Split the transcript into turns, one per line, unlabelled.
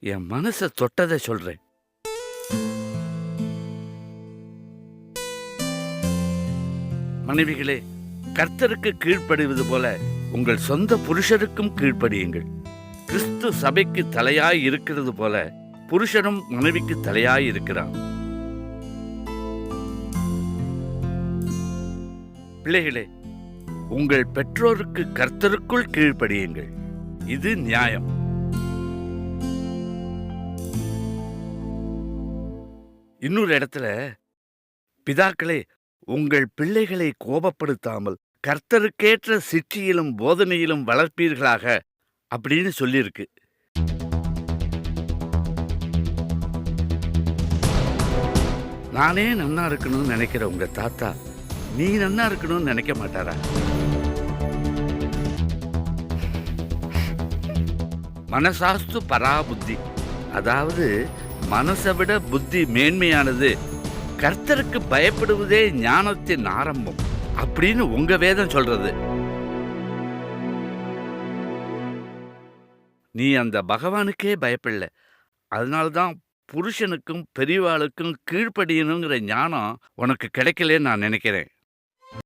என் மனச தொட்டதை சொல்றேன். மனைவிகளே, கர்த்தருக்கு கீழ்ப்படிவது போல உங்கள் சொந்த புருஷருக்கும் கீழ்ப்படியுங்கள். கிறிஸ்து சபைக்கு தலையாய் இருக்கிறது போல புருஷனும் மனைவிக்கு தலையாய் இருக்கிறான். பிள்ளைகளே, உங்கள் பெற்றோருக்கு கர்த்தருக்குள் கீழ்ப்படியுங்கள். இது நியாயம். இன்னொரு இடத்துல, பிதாக்களே, உங்கள் பிள்ளைகளை கோபப்படுத்தாமல் கர்த்தருக்கேற்ற சிற்றியிலும் போதனையிலும் வளர்ப்பீர்களாக அப்படின்னு சொல்லியிருக்கு. நானே நன்னா இருக்கணும்னு நினைக்கிற உங்க தாத்தா நீ நன்னா இருக்கணும்னு நினைக்க மாட்டாரா? மனசாஸ்து பராபுத்தி, அதாவது மனசை விட புத்தி மேன்மையானது, கர்த்தருக்கு பயப்படுவதே ஞானத்தின் ஆரம்பம் அப்படின்னு உங்க வேதம் சொல்றது. நீ அந்த பகவானுக்கே பயப்படல. அதனால்தான் புருஷனுக்கும் பெரியவாளுக்கும் கீழ்ப்படியணுங்கிற ஞானம் உனக்கு கிடைக்கலன்னு நான் நினைக்கிறேன்.